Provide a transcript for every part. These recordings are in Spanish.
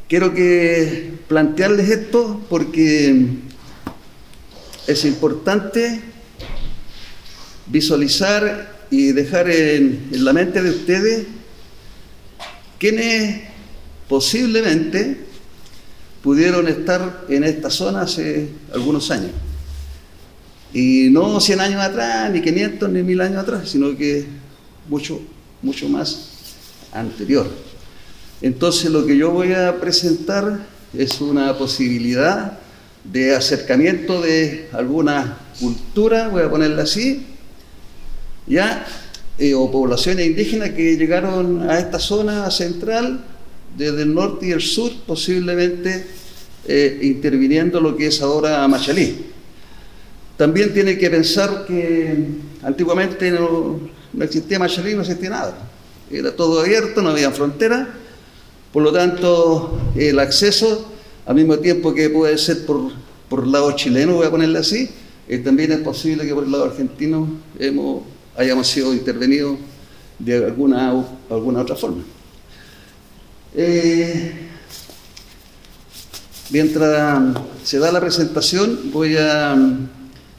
Quiero plantearles esto porque es importante visualizar y dejar en la mente de ustedes quienes posiblemente pudieron estar en esta zona hace algunos años. Y no 100 años atrás, ni 500, ni 1000 años atrás, sino que mucho más anterior. Entonces lo que yo voy a presentar es una posibilidad de acercamiento de alguna cultura, voy a ponerla así, ya, o poblaciones indígenas que llegaron a esta zona central desde el norte y el sur, posiblemente interviniendo lo que es ahora Machalí. También tiene que pensar que antiguamente no existía Machalí, no existía nada. Era todo abierto, no había frontera, por lo tanto el acceso, al mismo tiempo que puede ser por el lado chileno, voy a ponerle así, también es posible que por el lado argentino hayamos sido intervenidos de alguna otra forma. Mientras se da la presentación, voy a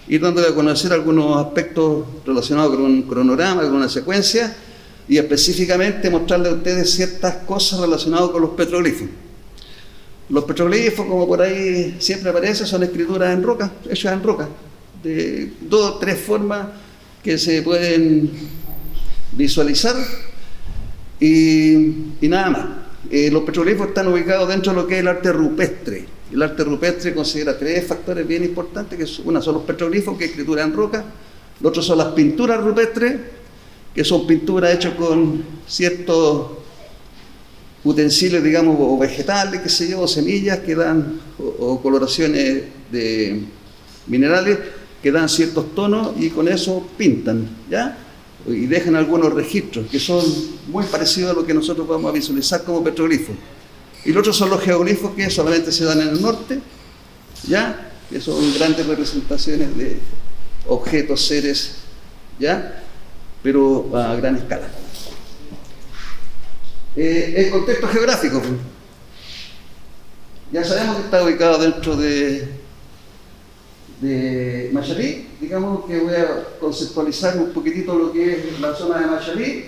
ir dándole a conocer algunos aspectos relacionados con un cronograma, con una secuencia, y específicamente mostrarles a ustedes ciertas cosas relacionadas con los petroglifos. Los petroglifos, como por ahí siempre aparece, son escrituras en roca, hechas en roca, de 2 o 3 formas que se pueden visualizar y nada más. Los petroglifos están ubicados dentro de lo que es el arte rupestre. El arte rupestre considera 3 factores bien importantes, que una son los petroglifos, que es escritura en roca, los otros son las pinturas rupestres, que son pinturas hechas con ciertos utensilios, digamos, o vegetales, qué sé yo, o semillas que dan, o coloraciones de minerales que dan ciertos tonos y con eso pintan, ¿ya? Y dejan algunos registros que son muy parecidos a lo que nosotros vamos a visualizar como petroglifos. Y los otros son los geoglifos, que solamente se dan en el norte, ¿ya? Que son grandes representaciones de objetos, seres, ¿ya? Pero a gran escala. El contexto geográfico, ya sabemos que está ubicado dentro de Machalí. Digamos que voy a conceptualizar un poquitito lo que es la zona de Machalí,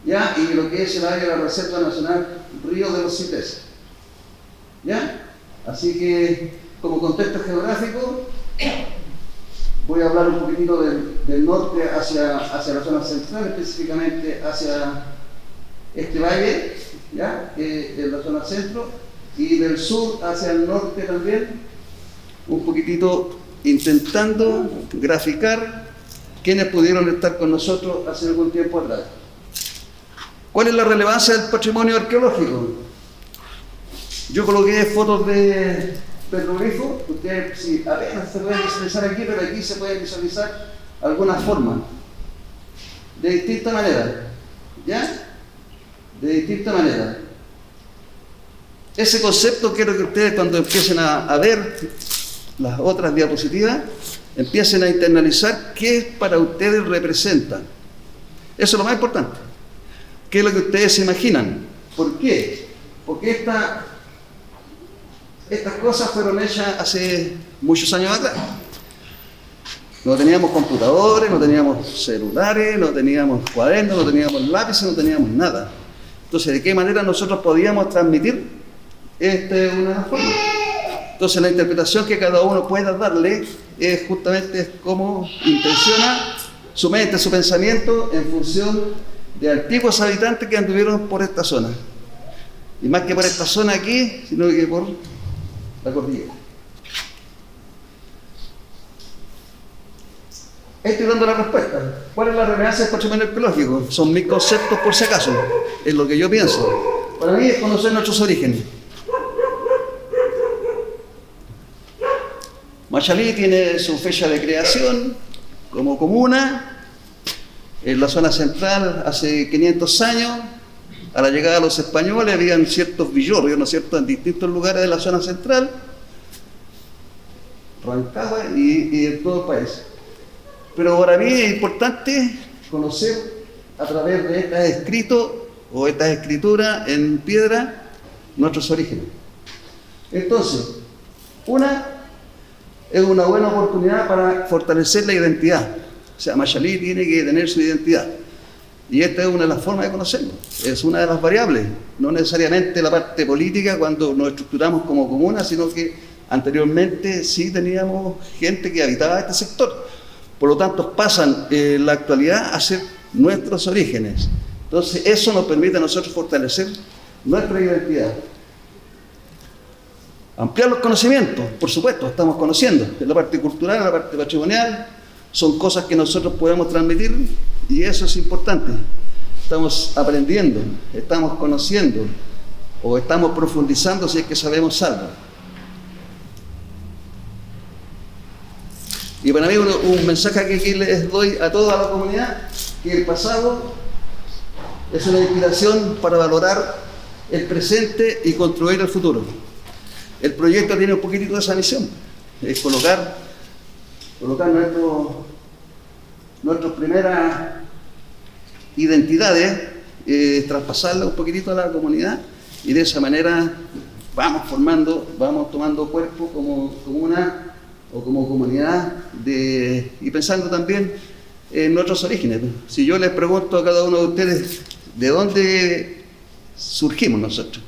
¿ya? Y lo que es el área de la Reserva Nacional Río de los Cipreses, ¿ya? Así que, como contexto geográfico, voy a hablar un poquitito del norte hacia la zona central, específicamente hacia este valle, ¿ya? Que es la zona centro, y del sur hacia el norte también, un poquitito intentando graficar quienes pudieron estar con nosotros hace algún tiempo atrás. ¿Cuál es la relevancia del patrimonio arqueológico? Yo coloqué fotos de petroglifos, ustedes sí, apenas se pueden visualizar aquí, pero aquí se puede visualizar algunas formas, de distinta manera, ¿ya? De distinta manera. Ese concepto quiero que ustedes, cuando empiecen a ver las otras diapositivas, empiecen a internalizar qué para ustedes representa. Eso es lo más importante. ¿Qué es lo que ustedes se imaginan? ¿Por qué? Porque estas cosas fueron hechas hace muchos años atrás. No teníamos computadores, no teníamos celulares, no teníamos cuadernos, no teníamos lápices, no teníamos nada. Entonces, ¿de qué manera nosotros podíamos transmitir? Esta es una forma. Entonces, la interpretación que cada uno pueda darle es justamente cómo intenciona su mente, su pensamiento en función de antiguos habitantes que anduvieron por esta zona. Y más que por esta zona aquí, sino que por la cordillera. Estoy dando la respuesta. ¿Cuál es la relevancia del patrimonio arqueológico? Son mis conceptos por si acaso, es lo que yo pienso. Para mí es conocer nuestros orígenes. Machalí tiene su fecha de creación como comuna en la zona central hace 500 años. A la llegada de los españoles habían ciertos villorrios, ¿no es cierto?, en distintos lugares de la zona central, Rancagua y en todo el país. Pero para mí es importante conocer a través de estos escritos o estas escrituras en piedra nuestros orígenes. Entonces, es una buena oportunidad para fortalecer la identidad. O sea, Machalí tiene que tener su identidad. Y esta es una de las formas de conocerlo. Es una de las variables. No necesariamente la parte política cuando nos estructuramos como comuna, sino que anteriormente sí teníamos gente que habitaba este sector. Por lo tanto, pasan en la actualidad a ser nuestros orígenes. Entonces, eso nos permite a nosotros fortalecer nuestra identidad. Ampliar los conocimientos, por supuesto, estamos conociendo. En la parte cultural, en la parte patrimonial, son cosas que nosotros podemos transmitir y eso es importante. Estamos aprendiendo, estamos conociendo o estamos profundizando si es que sabemos algo. Y para mí un mensaje que aquí les doy a toda la comunidad, que el pasado es una inspiración para valorar el presente y construir el futuro. El proyecto tiene un poquitito de esa misión, es colocar nuestras primeras identidades, traspasarlas un poquitito a la comunidad y de esa manera vamos tomando cuerpo como comuna o como comunidad y pensando también en nuestros orígenes. Si yo les pregunto a cada uno de ustedes de dónde surgimos nosotros,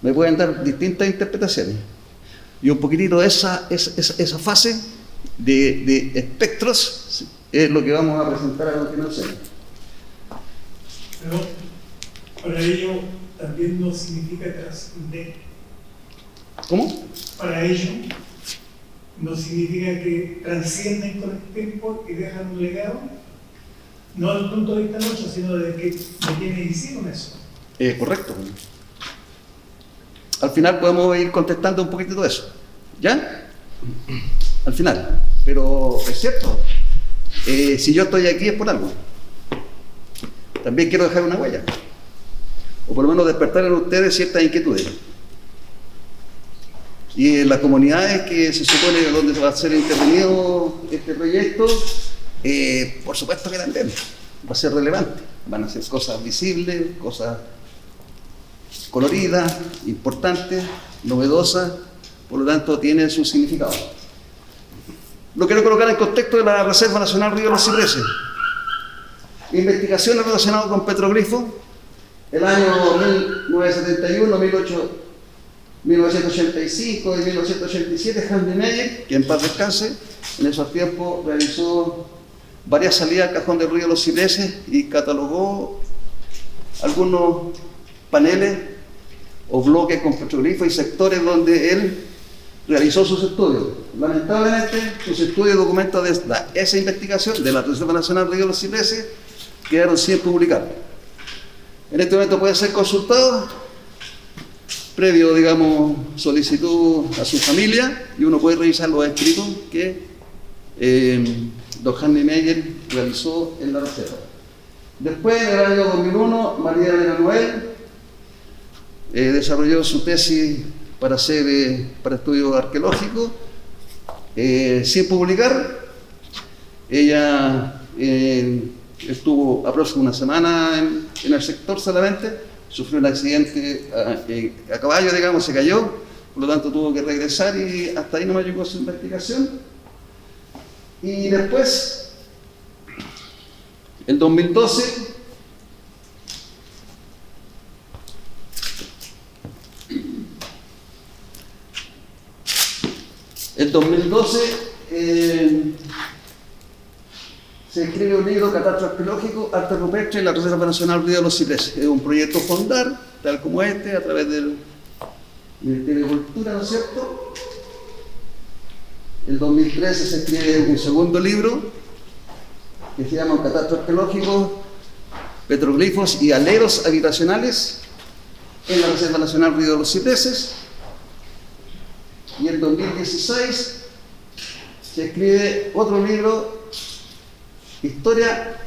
me pueden dar distintas interpretaciones. Y un poquitito de esa fase de espectros es lo que vamos a presentar a continuación. Pero para ello también no significa trascender. ¿Cómo? Para ello no significa que trascienden con el tiempo y dejan un legado, no desde el punto de vista nuestro, sino de quienes hicieron eso. Correcto. Al final podemos ir contestando un poquitito de eso, ¿ya? Al final. Pero es cierto, si yo estoy aquí es por algo. También quiero dejar una huella, o por lo menos despertar en ustedes ciertas inquietudes. Y en las comunidades que se supone donde va a ser intervenido este proyecto, por supuesto que también va a ser relevante. Van a ser cosas visibles, cosas coloridas, importantes, novedosas, por lo tanto tienen su significado. Lo quiero colocar en contexto de la Reserva Nacional Río de los Cipreses. Investigaciones relacionadas con petroglifos, el año 1971, 1985 y 1987, Henry Meyer, que en paz descanse, en esos tiempos realizó varias salidas al cajón del río de los Cipreses y catalogó algunos paneles o bloques con petroglifos y sectores donde él realizó sus estudios. Lamentablemente, sus estudios y documentos de esa investigación de la Reserva Nacional Río de los Cipreses quedaron sin publicar. En este momento puede ser consultado previo, digamos, solicitud a su familia, y uno puede revisar los escritos que don Henry Meyer realizó en la reserva. Después, en el año 2001, María Elena Noel desarrolló su tesis para estudios arqueológicos, sin publicar. Ella estuvo aproximadamente una semana en el sector solamente, sufrió un accidente a caballo, digamos, se cayó, por lo tanto tuvo que regresar y hasta ahí no me llegó su investigación. Y después, el 2012, se escribe un libro, Catastro Arqueológico, Arte Rupestre en la Reserva Nacional Río de los Cipreses. Es un proyecto fondar, tal como este, a través del Ministerio de Cultura, ¿no es cierto? En 2013 se escribe un segundo libro, que se llama Catastro Arqueológico, Petroglifos y Aleros Habitacionales en la Reserva Nacional Río de los Cipreses. Y en 2016 se escribe otro libro, Historia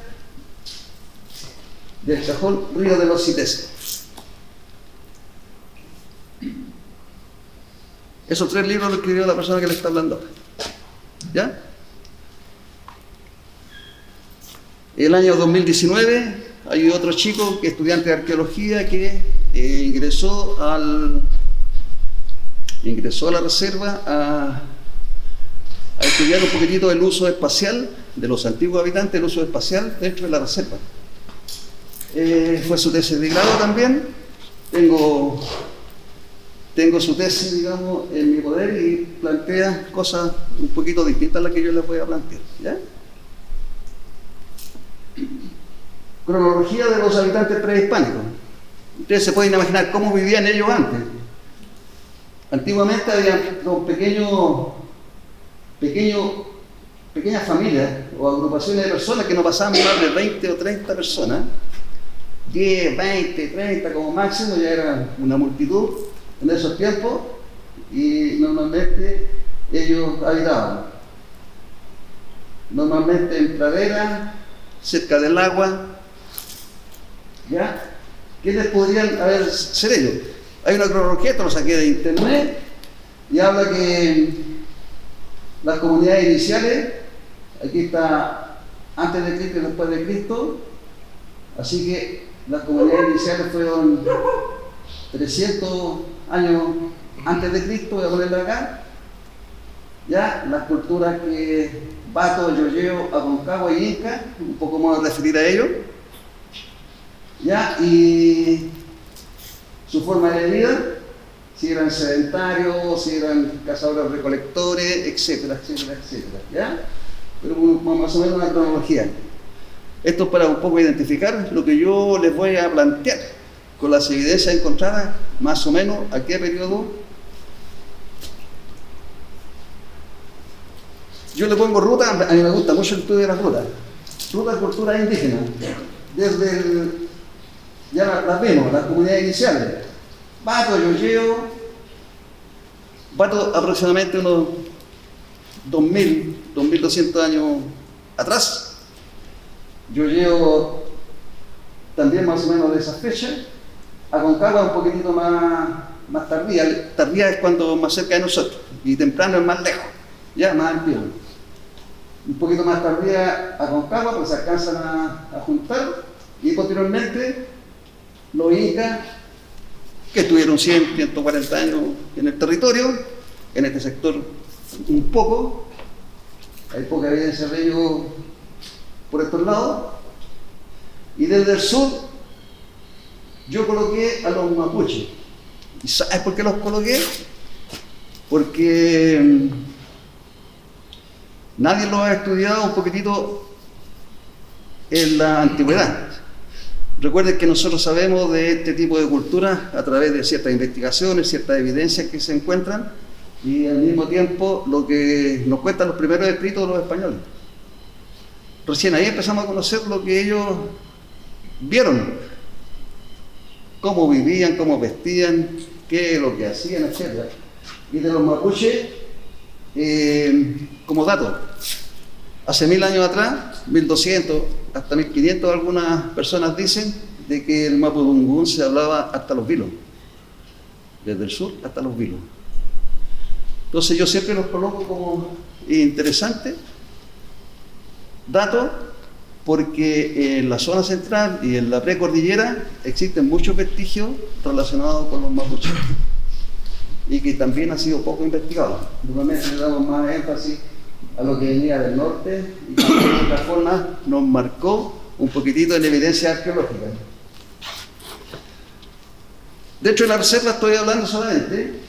del cajón Río de los Cipreses. Esos tres libros los escribió la persona que le está hablando. ¿Ya? El año 2019 hay otro chico, que es estudiante de arqueología, que ingresó a la reserva a estudiar un poquitito el uso espacial de los antiguos habitantes, el uso espacial dentro de la reserva. Fue su tesis de grado también. Tengo su tesis, digamos, en mi poder y plantea cosas un poquito distintas a las que yo les voy a plantear, ¿ya? Cronología de los habitantes prehispánicos. Ustedes se pueden imaginar cómo vivían ellos antes. Antiguamente había pequeñas familias o agrupaciones de personas que no pasaban más de 20 o 30 personas. 10, 20, 30 como máximo, ya era una multitud en esos tiempos, y normalmente ellos habitaban. Normalmente en praderas, cerca del agua, ¿ya? ¿Quiénes podrían ser ellos? Hay una cronología, esto lo saqué de internet, y habla que las comunidades iniciales, aquí está antes de Cristo y después de Cristo, así que las comunidades iniciales fueron 300 años antes de Cristo, voy a ponerla acá, ya, las culturas que Bato, Yoyeo, Aconcagua y Inca, un poco más a referir a ellos, ya, y su forma de vida, si eran sedentarios, si eran cazadores recolectores, etcétera, etcétera, etcétera, ¿ya? Pero más o menos una cronología. Esto es para un poco identificar lo que yo les voy a plantear, con las evidencias encontradas, más o menos a qué periodo. Yo le pongo ruta, a mí me gusta mucho el estudio de las rutas. Rutas, culturas indígenas. Ya las vimos, las comunidades iniciales. Bato, Yoyeo, Bato aproximadamente unos 2000, 2200 años atrás. Yoyeo también más o menos de esa fecha. Aconcagua un poquitito más tardía. Tardía es cuando más cerca de nosotros, y temprano es más lejos, ya más antiguo. Un poquito más tardía Aconcagua, pues se alcanzan a juntar, y posteriormente los incas, que estuvieron 100, 140 años en el territorio, en este sector un poco, hay poca evidencia de ellos por estos lados, y desde el sur yo coloqué a los mapuches. ¿Y sabes por qué los coloqué? Porque nadie los ha estudiado un poquitito en la antigüedad. Recuerden que nosotros sabemos de este tipo de culturas a través de ciertas investigaciones, ciertas evidencias que se encuentran, y al mismo tiempo lo que nos cuentan los primeros escritos de los españoles. Recién ahí empezamos a conocer lo que ellos vieron, cómo vivían, cómo vestían, qué es lo que hacían, etc. Y de los mapuches, como dato, hace 1000 años atrás, 1200 hasta 1500, algunas personas dicen de que el mapudungún se hablaba hasta los vilos, desde el sur hasta los vilos. Entonces yo siempre los coloco como interesante dato, porque en la zona central y en la precordillera existen muchos vestigios relacionados con los mapuches, y que también ha sido poco investigado. Normalmente le damos más énfasis a lo que venía del norte, y que de otra forma nos marcó un poquitito en evidencia arqueológica. Dentro de la reserva estoy hablando solamente,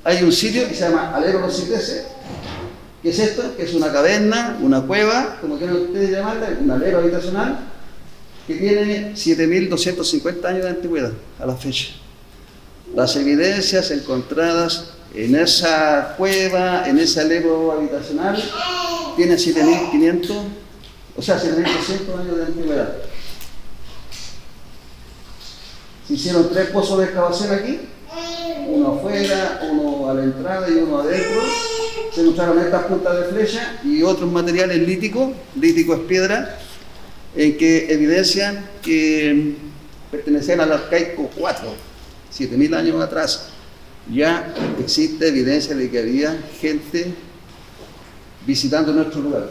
hay un sitio que se llama Alero Los Cipreses. ¿Qué es esto? Que es una caverna, una cueva, como quieran ustedes llamarla, un alero habitacional, que tiene 7250 años de antigüedad a la fecha. Las evidencias encontradas en esa cueva, en ese alero habitacional, tienen 7500, o sea, 7200 años de antigüedad. Se hicieron 3 pozos de excavación aquí, uno afuera, uno a la entrada y uno adentro. Se encontraron estas puntas de flecha y otros materiales líticos. Lítico es piedra, en que evidencian que pertenecían al arcaico 4, 7000 años atrás. Ya existe evidencia de que había gente visitando nuestro lugar.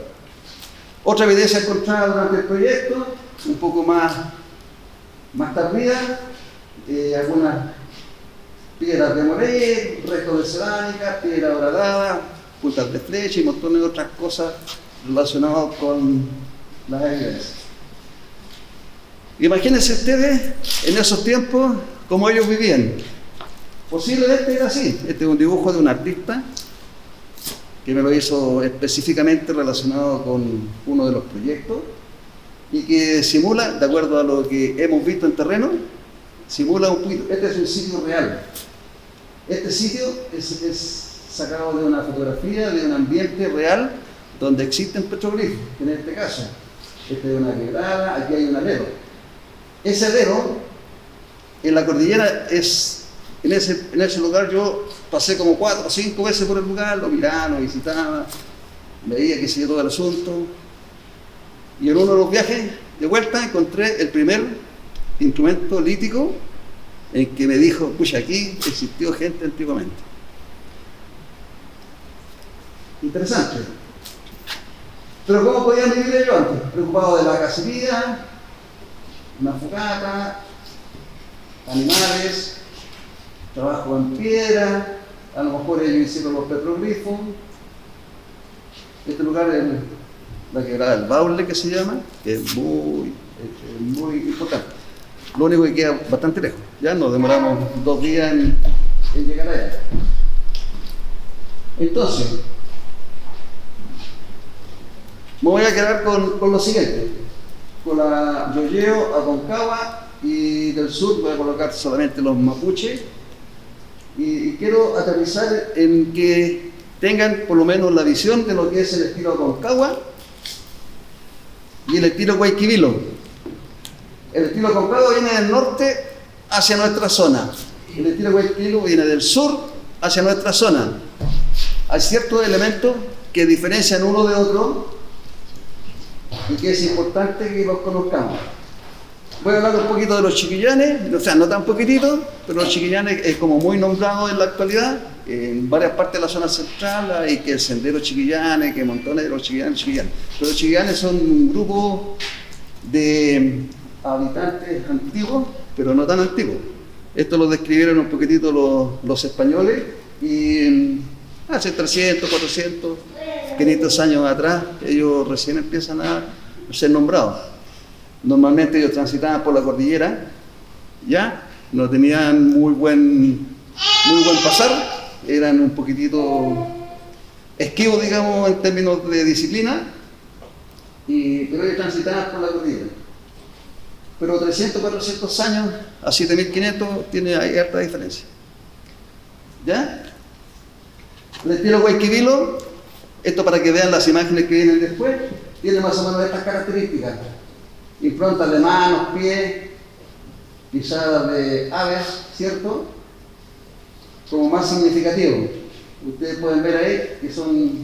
Otra evidencia encontrada durante el proyecto, un poco más tardía, algunas piedras de moler, restos de cerámica, piedra horadada, puntas de flecha y montones de otras cosas relacionadas con las evidencias. Imagínense ustedes en esos tiempos cómo ellos vivían. Posiblemente era así. Este es un dibujo de un artista que me lo hizo específicamente relacionado con uno de los proyectos y que simula, de acuerdo a lo que hemos visto en terreno, simula un poquito. Este es un sitio real. Este sitio es sacado de una fotografía de un ambiente real donde existen petroglifos. En este caso, este es una quebrada, aquí hay un alero. Ese alero, en la cordillera, en ese lugar yo pasé como 4 o 5 veces por el lugar, lo miraba, lo visitaba, veía que se todo el asunto. Y en uno de los viajes de vuelta encontré el primer instrumento lítico en que me dijo, pucha, aquí existió gente antiguamente. Interesante. Pero ¿cómo podían vivir ellos antes? Preocupados de la cacería, una fogata, animales, trabajo en piedra, a lo mejor ellos hicieron los petroglifos. Este lugar es la quebrada del Baule, que se llama, que es muy importante. Lo único que queda bastante lejos, ya nos demoramos 2 días en llegar allá. Entonces, me voy a quedar con lo siguiente, con la Yoyeo, Aconcagua, y del sur voy a colocar solamente los mapuches, y quiero aterrizar en que tengan por lo menos la visión de lo que es el estilo Aconcagua y el estilo Guayquivilo. El estilo Aconcagua viene del norte hacia nuestra zona, el estilo Guayquivilo viene del sur hacia nuestra zona. Hay ciertos elementos que diferencian uno de otro y que es importante que los conozcamos. Voy a hablar un poquito de los chiquillanes, o sea, no tan poquitito, pero los chiquillanes es como muy nombrado en la actualidad. En varias partes de la zona central hay que el sendero Chiquillanes, que montones de los chiquillanes. Pero los chiquillanes son un grupo de habitantes antiguos, pero no tan antiguos. Esto lo describieron un poquitito los españoles y hace 300, 400, 500 años atrás ellos recién empiezan a ser nombrados. Normalmente ellos transitaban por la cordillera, ya no tenían muy buen pasar, eran un poquitito esquivos, digamos, en términos de disciplina, pero ellos transitaban por la cordillera. Pero 300, 400 años a 7500 tiene ahí harta diferencia. ¿Ya? El estilo Guayquivilo, esto para que vean las imágenes que vienen después, tiene más o menos estas características. Improntas de manos, pies, pisadas de aves, ¿cierto? Como más significativo. Ustedes pueden ver ahí que son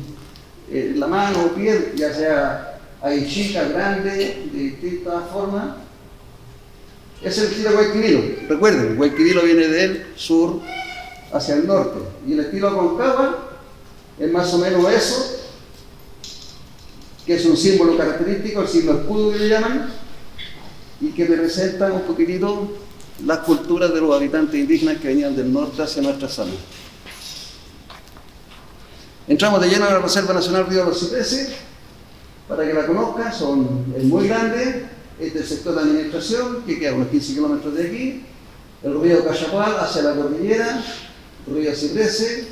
la mano o pie, ya sea hay chicas, grandes, de distintas formas. Es el estilo Guayquivilo. Recuerden, Guayquivilo viene del sur hacia el norte. Y el estilo Aconcagua es más o menos eso, que es un símbolo característico, el signo escudo que le llaman, y que representa un poquitito las culturas de los habitantes indígenas que venían del norte hacia nuestra zona. Entramos de lleno a la Reserva Nacional Río de los Cipreses, para que la conozcan, es muy grande, este es el sector de administración, que queda a unos 15 kilómetros de aquí, el río Cachapual hacia la cordillera, río Ciprese,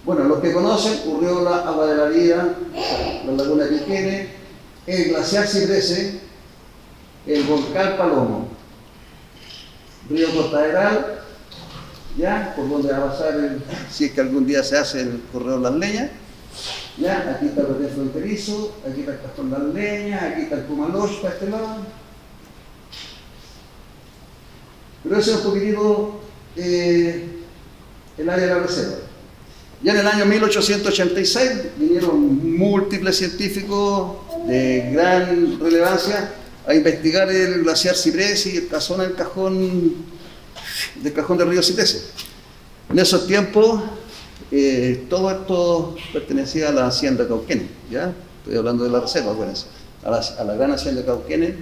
bueno, los que conocen, Urriola, Agua de la Vida, la Laguna de Piquene, el glaciar Ciprese, el volcán Palomo, río Costaderal, ya, por donde va a pasar, si es que algún día se hace el corredor Las Leñas, ya, aquí está el río fronterizo, aquí está el Castón Las Leñas, aquí está el Pumaloch para este lado. Pero eso es un poquitito el área de la reserva. Ya en el año 1886 vinieron múltiples científicos de gran relevancia a investigar el glaciar Ciprés y el cazón del cajón del río Ciprés. En esos tiempos todo esto pertenecía a la hacienda Cauquenes, ¿ya? Estoy hablando de la reserva, acuérdense, a la gran hacienda Cauquenes,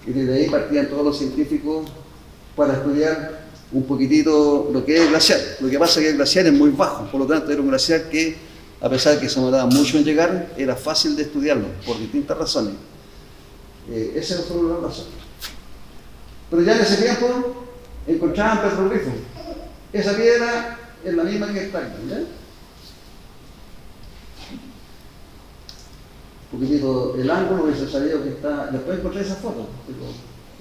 y desde ahí partían todos los científicos para estudiar un poquitito lo que es el glaciar. Lo que pasa es que el glaciar es muy bajo, por lo tanto era un glaciar que, a pesar de que se demoraba mucho en llegar, era fácil de estudiarlo, por distintas razones. Esa fue una razón. Pero ya en ese tiempo encontraban petroglifos. Esa piedra es la misma que está aquí, ¿ya? Un poquitito el ángulo hubiese sabido que está. Después encontré esa foto, pero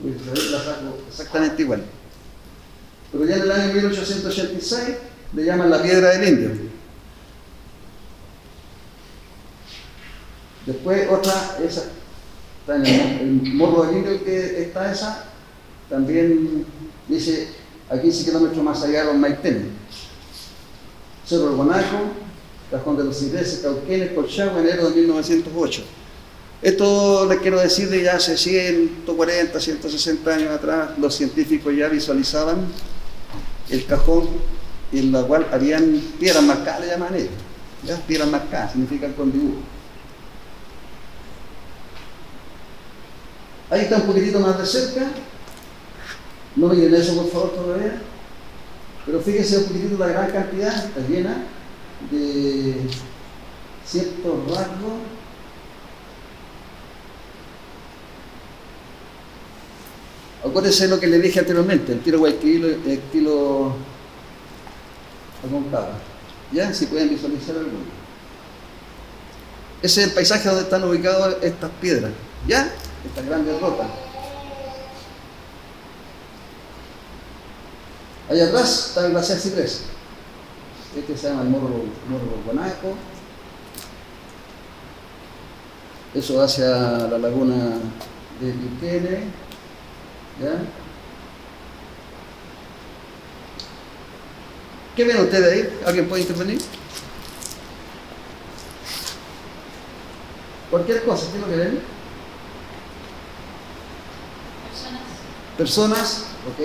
hubiese sabido que la saco exactamente igual. Pero ya en el año 1886 le llaman la piedra del indio. Después otra, esa, está en el morro del indio que está esa, también dice a 15 kilómetros más allá de los Maitenes. Cerro del Guanaco, Cajón de los Cipreses, Cauquenes, Colchagua, enero de 1908. Esto les quiero decir de ya hace 140, 160 años atrás, los científicos ya visualizaban el cajón en la cual harían piedras marcadas, le llaman ellos. ¿Ya? Piedras marcadas, significan con dibujo. Ahí está un poquitito más de cerca. No miren eso por favor todavía. Pero fíjense un poquitito la gran cantidad, está llena de ciertos rasgos. Acuérdense lo que le dije anteriormente, el tiro Guayquil, el estilo Aconcagua. ¿Ya? Si pueden visualizar alguno. Ese es el paisaje donde están ubicadas estas piedras. ¿Ya? Estas grandes rocas. Allá atrás está el glaciar Ciprés. Este se llama el Morro Guanaco. Eso hacia la laguna de Liquene. ¿Ya? ¿Qué ven ustedes ahí? ¿Alguien puede intervenir? Cualquier cosa, ¿qué es lo que ven? Personas, ok.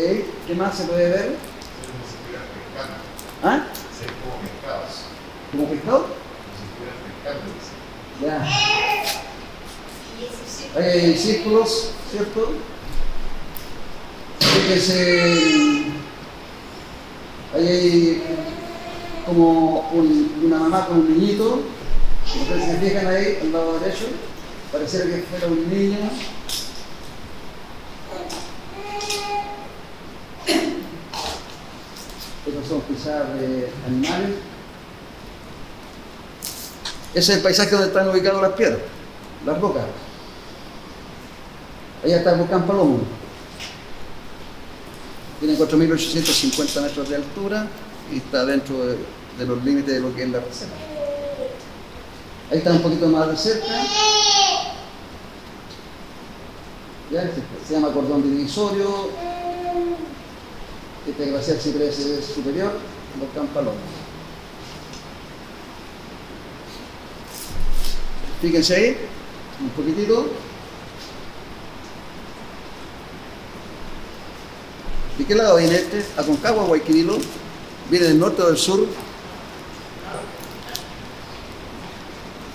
¿Qué más se puede ver? ¿Ah? ¿Como pescado? Ya. Hay círculos, ¿cierto? Fíjense, ahí hay como una mamá con un niñito. Ustedes se fijan ahí, al lado derecho, pareciera que fuera un niño. Estos son quizás de animales. Ese es el paisaje donde están ubicadas las piedras, las rocas. Allá está el volcán Palomo. Tiene 4.850 metros de altura y está dentro de los límites de lo que es la reserva. Ahí está un poquito más de cerca. ¿Ya? Se llama cordón divisorio. Este glaciar Ciprés es superior, el volcán Palomo. Fíjense ahí, un poquitito. ¿De qué lado viene este? Aconcagua, Guayquirilo. ¿Viene del norte o del sur?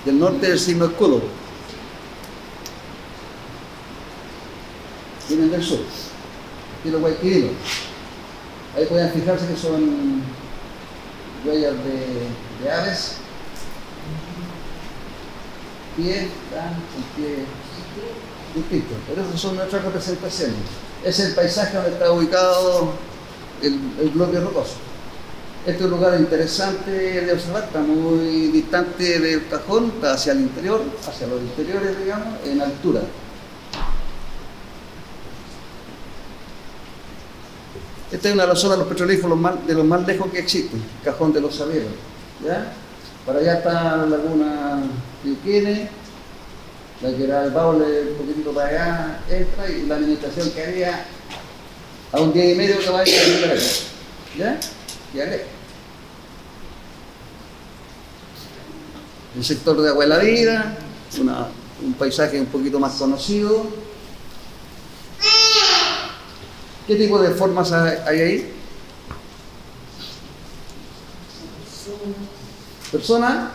Del norte del signo escudo. Vienen del sur. Aquí los Guayquirilos. Ahí pueden fijarse que son huellas de aves. Pies, son pies distintos. Pero esas son nuestras representaciones. Es el paisaje donde está ubicado el bloque rocoso. Este es un lugar interesante de observar, está muy distante del cajón, está hacia el interior, hacia los interiores, digamos, en altura. Esta es una de las zonas de los petrolíferos de los más lejos que existen, Cajón de los Sabieros. ¿Ya? Para allá está la laguna Liquene, la que era el Baule un poquitito para allá, entra y la administración que haría a un día y medio que va a ir a allá. ¿Ya? Y aleja. El sector de Agua de la Vida, un paisaje un poquito más conocido. ¿Qué tipo de formas hay ahí? Personas.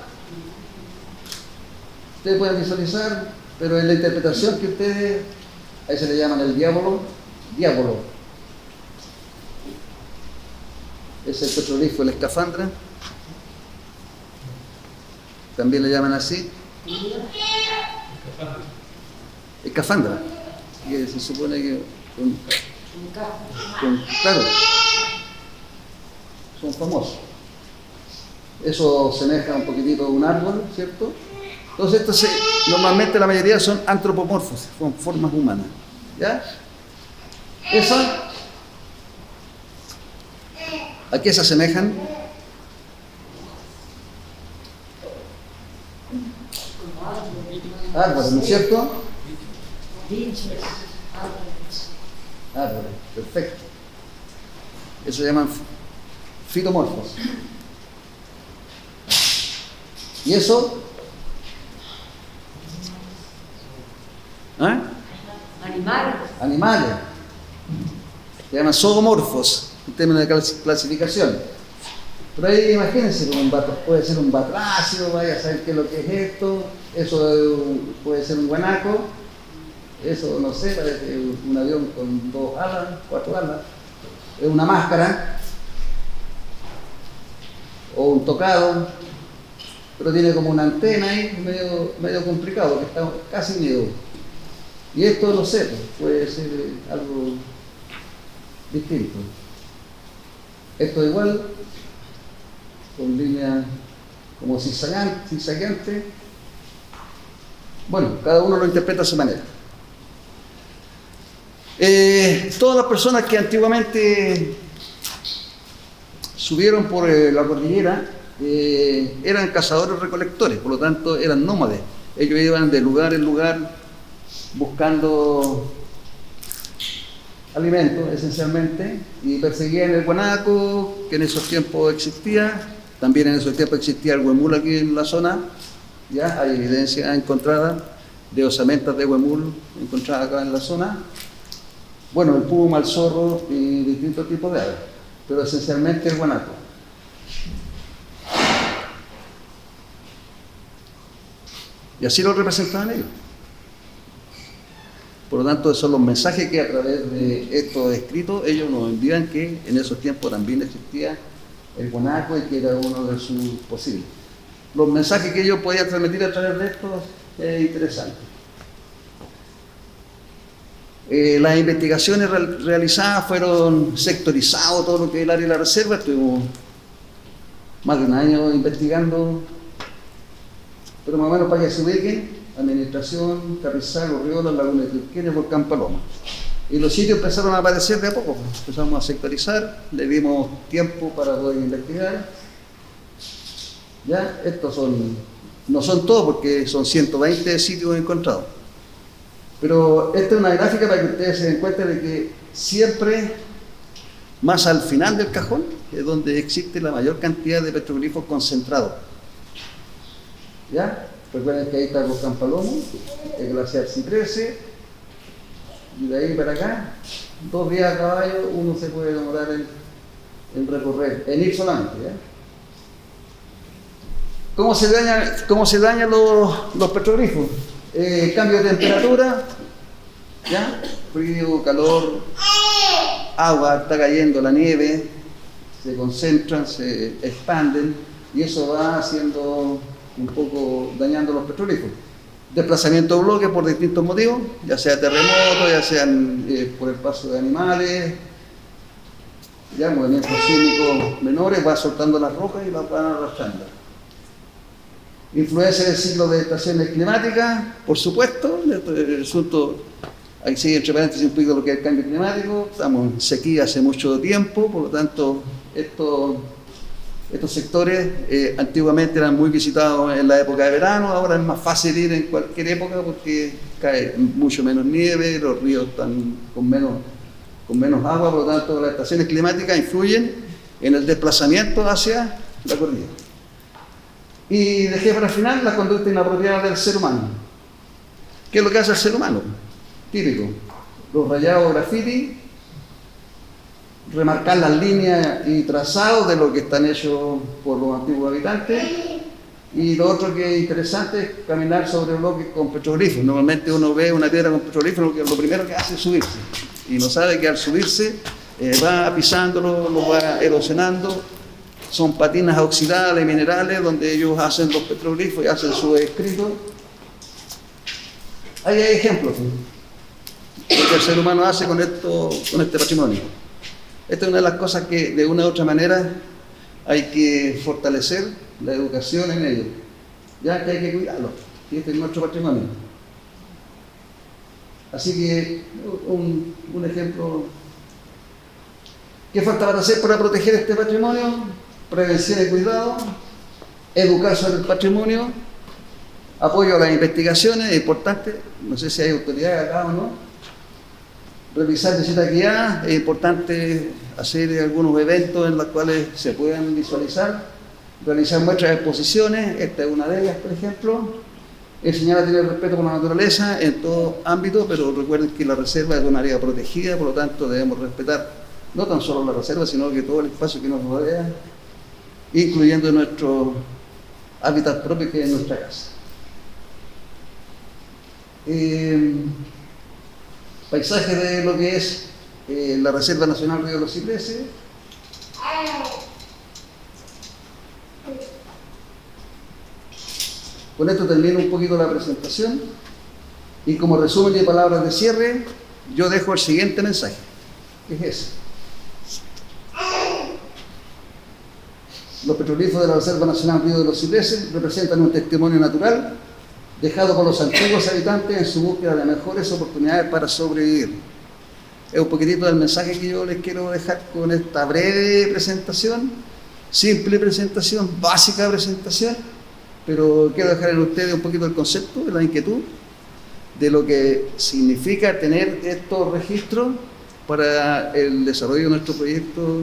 Ustedes pueden visualizar, pero en la interpretación que ustedes, ahí se le llaman el diablo. Es el petroglifo, el escafandra. También le llaman así. Escafandra. Que se supone que claro, son famosos. Eso semeja un poquitito a un árbol, ¿cierto? Entonces normalmente la mayoría son antropomorfos, son formas humanas. ¿Ya? ¿A qué se asemejan? Árboles, ¿no es cierto? Árboles, perfecto. Eso se llaman fitomorfos. ¿Y eso? Animales. Se llaman zoomorfos, en términos de clasificación. Pero ahí imagínense, puede ser un batracio, vaya a saber qué es lo que es esto, eso puede ser un guanaco, eso no sé, parece un avión con 2 alas, 4 alas, es una máscara, o un tocado, pero tiene como una antena ahí, medio complicado, que está casi unido. Y esto, no sé, puede ser algo distinto. Esto igual, con líneas como zigzagueantes. Bueno, cada uno lo interpreta a su manera. Todas las personas que antiguamente subieron por la cordillera eran cazadores-recolectores, por lo tanto eran nómades. Ellos iban de lugar en lugar buscando alimentos esencialmente y perseguían el guanaco, que en esos tiempos existía. También en esos tiempos existía el huemul aquí en la zona. Ya hay evidencia encontrada de osamentas de huemul encontradas acá en la zona. Bueno, el puma, el zorro y distintos tipos de aves, pero esencialmente el guanaco. Y así lo representaban ellos. Por lo tanto, esos son los mensajes que a través de estos escritos ellos nos envían, que en esos tiempos también existía el guanaco y que era uno de sus posibles. Los mensajes que ellos podían transmitir a través de esto es interesante. Las investigaciones realizadas fueron sectorizadas, todo lo que es el área de la reserva. Estuvimos más de un año investigando, pero más o menos para que se ubiquen: Administración, Carrizal, Orriola, Laguna de Turquía, Volcán Paloma. Y los sitios empezaron a aparecer de a poco. Empezamos a sectorizar, le dimos tiempo para poder investigar. Ya, estos no son todos porque son 120 sitios encontrados. Pero esta es una gráfica para que ustedes se den cuenta de que siempre más al final del cajón es donde existe la mayor cantidad de petroglifos concentrados. ¿Ya? Recuerden que ahí está el volcán Palomo, el glaciar Ciprese, y de ahí para acá, 2 días a caballo, uno se puede demorar en recorrer, en ir solamente. ¿Ya? ¿Cómo se dañan los petroglifos? Cambio de temperatura, ¿ya? Frío, calor, agua, está cayendo la nieve, se concentran, se expanden, y eso va haciendo un poco dañando los petroglifos. Desplazamiento de bloques por distintos motivos, ya sea terremotos, ya sean por el paso de animales, ya movimientos sísmicos menores, va soltando las rocas y las van arrastrando. Influencia del ciclo de estaciones climáticas, por supuesto, el asunto, ahí sigue entre paréntesis un poquito lo que es el cambio climático. Estamos en sequía hace mucho tiempo, por lo tanto estos sectores antiguamente eran muy visitados en la época de verano. Ahora es más fácil ir en cualquier época porque cae mucho menos nieve, los ríos están con menos agua, por lo tanto las estaciones climáticas influyen en el desplazamiento hacia la cordillera. Y dejé para el final la conducta inapropiada del ser humano. ¿Qué es lo que hace el ser humano? Típico: los rayados graffiti, remarcar las líneas y trazados de lo que están hechos por los antiguos habitantes. Y lo otro que es interesante es caminar sobre bloques con petroglifos. Normalmente uno ve una piedra con petroglifos, lo primero que hace es subirse, y no sabe que al subirse va pisándolo, lo va erosionando. Son patinas oxidadas de minerales donde ellos hacen los petroglifos y hacen su escrito. Ahí hay ejemplos de lo que el ser humano hace con este patrimonio. Esta es una de las cosas que de una u otra manera hay que fortalecer la educación en ello, ya que hay que cuidarlo, y este es nuestro patrimonio. Así que un ejemplo. ¿Qué falta para hacer para proteger este patrimonio? Prevención y cuidado, educar sobre el patrimonio, apoyo a las investigaciones, es importante, no sé si hay autoridades acá o no, revisar visitas guiadas, es importante hacer algunos eventos en los cuales se puedan visualizar, realizar muestras de exposiciones, esta es una de ellas, por ejemplo, enseñar a tener respeto por la naturaleza en todo ámbito, pero recuerden que la reserva es un área protegida, por lo tanto debemos respetar no tan solo la reserva, sino que todo el espacio que nos rodea, incluyendo nuestro hábitat propio que es nuestra casa. Paisaje de lo que es la Reserva Nacional Río de los Cipreses. Con esto termino un poquito la presentación y como resumen de palabras de cierre, yo dejo el siguiente mensaje, que es ese. Los petroglifos de la Reserva Nacional Río de los Cipreses representan un testimonio natural dejado por los antiguos habitantes en su búsqueda de mejores oportunidades para sobrevivir. Es un poquitito del mensaje que yo les quiero dejar con esta breve presentación, simple presentación, básica presentación, pero quiero dejar en ustedes un poquito el concepto, la inquietud de lo que significa tener estos registros para el desarrollo de nuestro proyecto,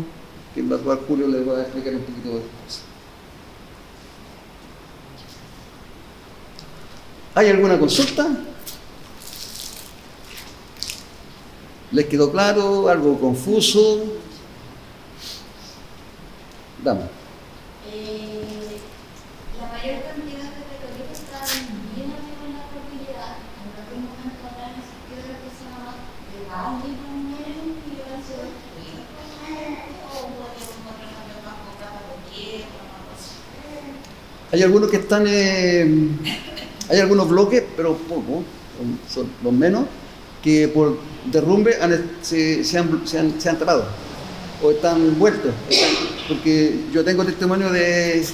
que en la cual Julio les va a explicar un poquito después. ¿Hay alguna consulta? ¿Les quedó claro? ¿Algo confuso? Dame. La mayor cantidad de petroglifos están bien arriba en la cordillera, en algunos momentos habrán existido lo que se llama de bounty mineros y han sido destruidos o podemos encontrar también más pocas de tierra, más cosas. Hay algunos que están, hay algunos bloques, pero pocos, son los menos, que por derrumbe se han tapado o están vueltos, porque yo tengo testimonio de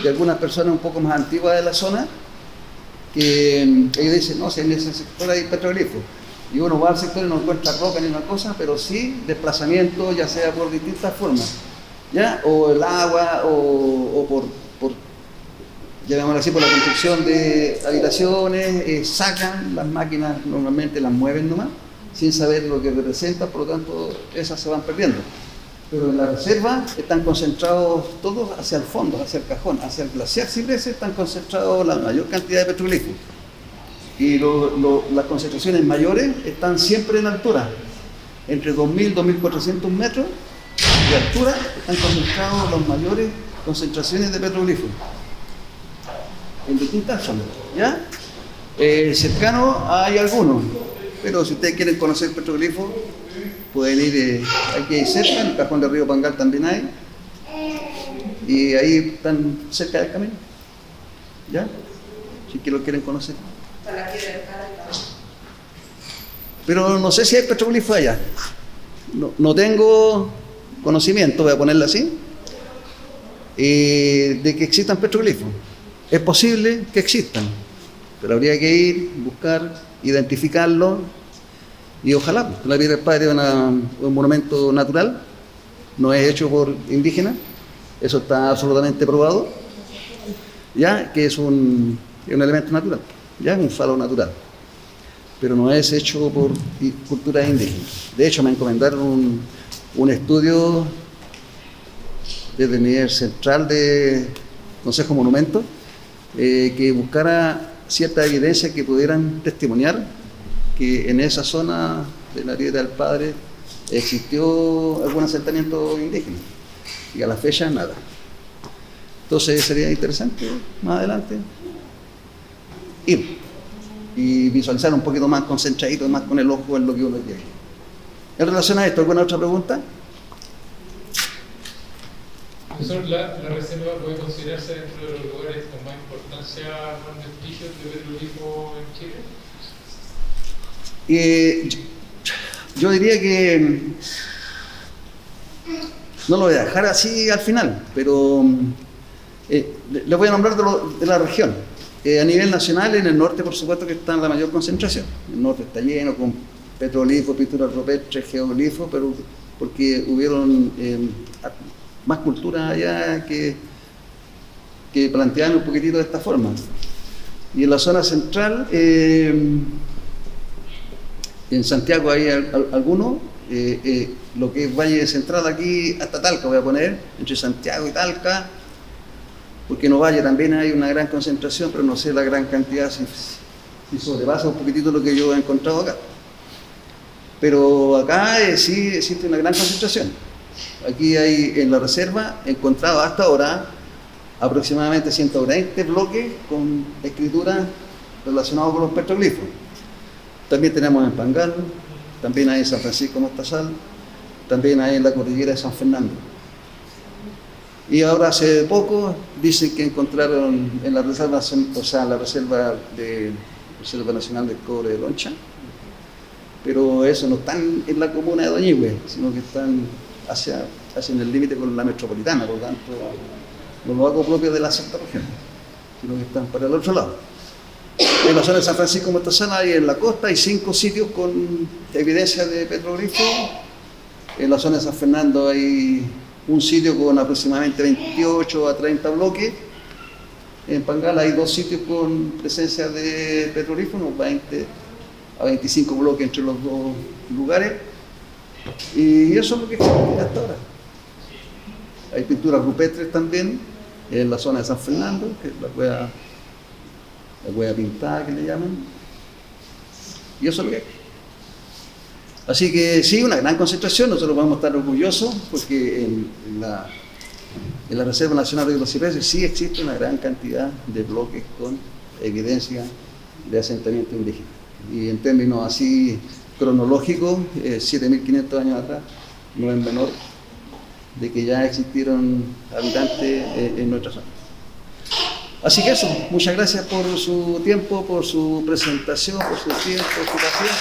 algunas personas un poco más antiguas de la zona que ellos dicen, no, si en ese sector hay petroglifos, y uno va al sector y no encuentra roca ni una cosa, pero sí desplazamiento, ya sea por distintas formas, ¿ya? O el agua, o por llamémoslo así, por la construcción de habitaciones, sacan las máquinas, normalmente las mueven nomás, sin saber lo que representa, por lo tanto esas se van perdiendo. Pero en la reserva están concentrados todos hacia el fondo, hacia el cajón, hacia el glaciar Cipreses, están concentrados la mayor cantidad de petroglifos. Y las concentraciones mayores están siempre en altura, entre 2.000 y 2.400 metros de altura están concentradas las mayores concentraciones de petroglifos. En distintas zonas, ¿ya? Cercano hay algunos, pero si ustedes quieren conocer petroglifos, pueden ir aquí cerca, en el cajón del río Pangal también hay, y ahí están cerca del camino, ¿ya? Si que lo quieren conocer. Pero no sé si hay petroglifos allá, no tengo conocimiento, voy a ponerlo así, de que existan petroglifos. Es posible que existan, pero habría que ir, buscar, identificarlo y ojalá, pues, la Piedra del Padre es un monumento natural, no es hecho por indígenas, eso está absolutamente probado, ya que es un elemento natural, ya un falo natural, pero no es hecho por culturas indígenas. De hecho, me encomendaron un estudio desde el nivel central de Consejo Monumento, que buscara cierta evidencia que pudieran testimoniar que en esa zona de la Piedra del Padre existió algún asentamiento indígena, y a la fecha nada. Entonces sería interesante más adelante ir y visualizar un poquito más concentradito, más con el ojo en lo que uno quiere. En relación a esto, ¿alguna otra pregunta? Profesor, ¿la reserva puede considerarse dentro de los lugares con más importancia con vestigios de petroglifo en Chile? Yo diría que no lo voy a dejar así al final, pero les voy a nombrar de la región. A nivel nacional, en el norte, por supuesto, que está en la mayor concentración. El norte está lleno con petroglifos, pinturas rupestres, geoglifos, pero porque hubieron más culturas allá que planteaban un poquitito de esta forma. Y en la zona central, en Santiago hay algunos, lo que es Valle Central aquí hasta Talca voy a poner, entre Santiago y Talca, porque en Ovalle también hay una gran concentración, pero no sé la gran cantidad, si sobrepasa un poquitito lo que yo he encontrado acá. Pero acá sí existe una gran concentración. Aquí hay en la reserva, he encontrado hasta ahora aproximadamente 120 bloques con escritura relacionados con los petroglifos. También tenemos en Pangal, también hay en San Francisco Mostazal, también hay en la cordillera de San Fernando. Y ahora hace poco dicen que encontraron en la reserva, o sea, en la Reserva Nacional del Cobre de Loncha, pero eso no están en la comuna de Doñihue, sino que están hacia el límite con la metropolitana, por lo tanto, no lo hago propio de la sexta región, sino que están para el otro lado. En la zona de San Francisco Mostazal hay en la costa, hay 5 sitios con evidencia de petroglifo. En la zona de San Fernando hay un sitio con aproximadamente 28 a 30 bloques. En Pangal hay 2 sitios con presencia de petroglifo, unos 20 a 25 bloques entre los 2 lugares. Y eso es lo que existe hasta ahora. Hay pinturas rupestres también en la zona de San Fernando, que es la huella pintada que le llaman. Y eso es lo que hay. Así que sí, una gran concentración, nosotros vamos a estar orgullosos porque en la Reserva Nacional de los Cipreses sí existe una gran cantidad de bloques con evidencia de asentamiento indígena. Y en términos así cronológicos, 7.500 años atrás, no es menor de que ya existieron habitantes en nuestra zona. Así que eso, muchas gracias por su tiempo, por su presentación, por su tiempo, por su paciencia.